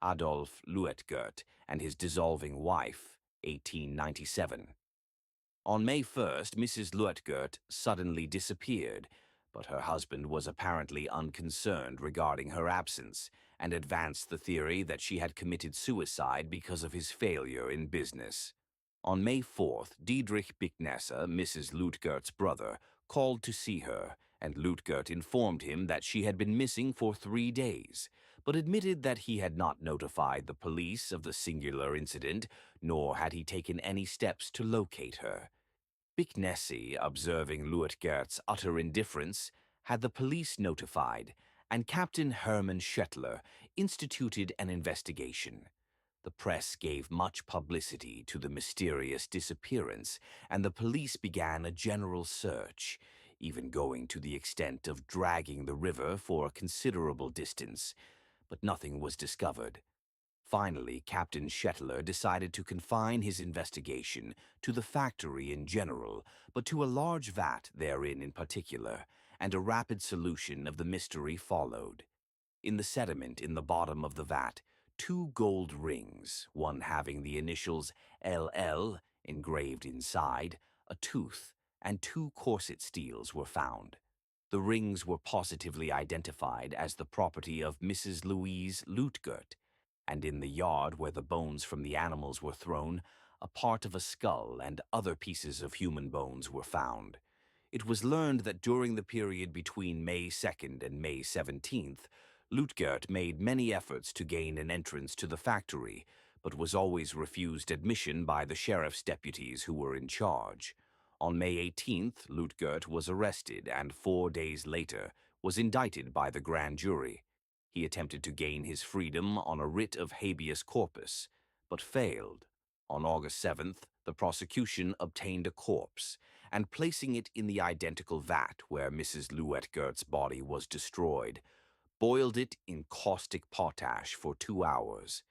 Adolph Luetgert and his dissolving wife, 1897. On May 1st, Mrs. Luetgert suddenly disappeared, but her husband was apparently unconcerned regarding her absence and advanced the theory that she had committed suicide because of his failure in business. On May 4th, Diedrich Bicknesser, Mrs. Luetgert's brother, called to see her, and Luetgert informed him that she had been missing for 3 days, but admitted that he had not notified the police of the singular incident, nor had he taken any steps to locate her. Bicknesser, observing Luetgert's utter indifference, had the police notified, and Captain Hermann Schettler instituted an investigation. The press gave much publicity to the mysterious disappearance, and the police began a general search, even going to the extent of dragging the river for a considerable distance, but nothing was discovered. Finally, Captain Schettler decided to confine his investigation to the factory in general, but to a large vat therein in particular, and a rapid solution of the mystery followed. In the sediment in the bottom of the vat, 2 gold rings, one having the initials LL engraved inside, a tooth, and 2 corset steels were found. The rings were positively identified as the property of Mrs. Louise Luetgert, and in the yard where the bones from the animals were thrown, a part of a skull and other pieces of human bones were found. It was learned that during the period between May 2nd and May 17th, Luetgert made many efforts to gain an entrance to the factory, but was always refused admission by the sheriff's deputies who were in charge. On May 18th, Luetgert was arrested and 4 days later was indicted by the grand jury. He attempted to gain his freedom on a writ of habeas corpus, but failed. On August 7th, the prosecution obtained a corpse, and placing it in the identical vat where Mrs. Luetgert's body was destroyed, boiled it in caustic potash for 2 hours.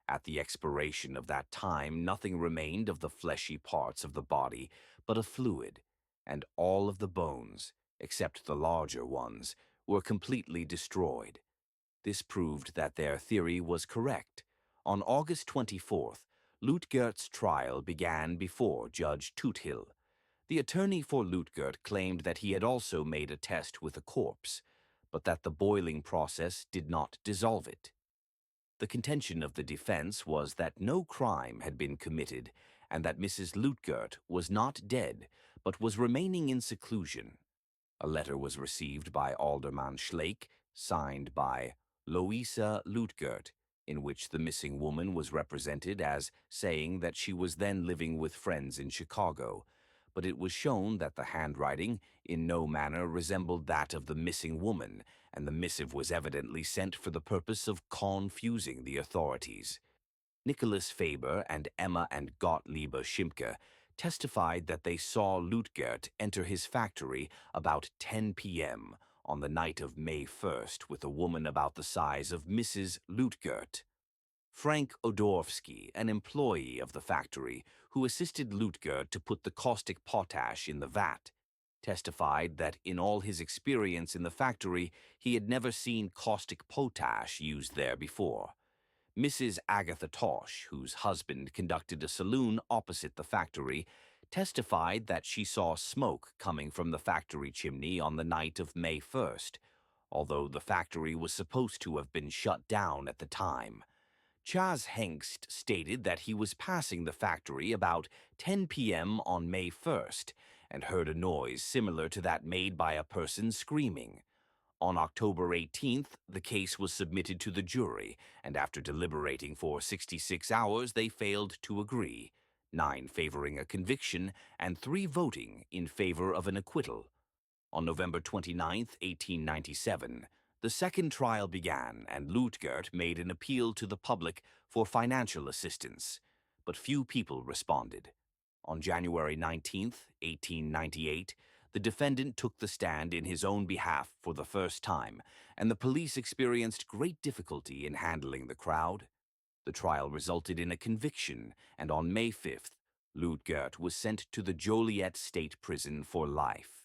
At the expiration of that time, nothing remained of the fleshy parts of the body but a fluid, and all of the bones, except the larger ones, were completely destroyed. This proved that their theory was correct. On August 24th, Luetgert's trial began before Judge Toothill. The attorney for Luetgert claimed that he had also made a test with a corpse, but that the boiling process did not dissolve it. The contention of the defense was that no crime had been committed and that Mrs. Luetgert was not dead but was remaining in seclusion. A letter was received by Alderman Schleich, signed by Louisa Luetgert, in which the missing woman was represented as saying that she was then living with friends in Chicago, but it was shown that the handwriting in no manner resembled that of the missing woman, and the missive was evidently sent for the purpose of confusing the authorities. Nicholas Faber and Emma and Gottliebe Schimke testified that they saw Luetgert enter his factory about 10 p.m. on the night of May 1st with a woman about the size of Mrs. Luetgert. Frank Odorowski, an employee of the factory who assisted Luetgert to put the caustic potash in the vat, testified that in all his experience in the factory he had never seen caustic potash used there before. Mrs. Agatha Tosh, whose husband conducted a saloon opposite the factory, testified that she saw smoke coming from the factory chimney on the night of May 1st, although the factory was supposed to have been shut down at the time. Chas Hengst stated that he was passing the factory about 10 p.m. on May 1st and heard a noise similar to that made by a person screaming. On October 18th, the case was submitted to the jury, and after deliberating for 66 hours, they failed to agree, 9 favoring a conviction and 3 voting in favor of an acquittal. On November 29, 1897, the second trial began, and Luetgert made an appeal to the public for financial assistance, but few people responded. On January 19, 1898, the defendant took the stand in his own behalf for the first time, and the police experienced great difficulty in handling the crowd. The trial resulted in a conviction, and on May 5th, Luetgert was sent to the Joliet State Prison for life.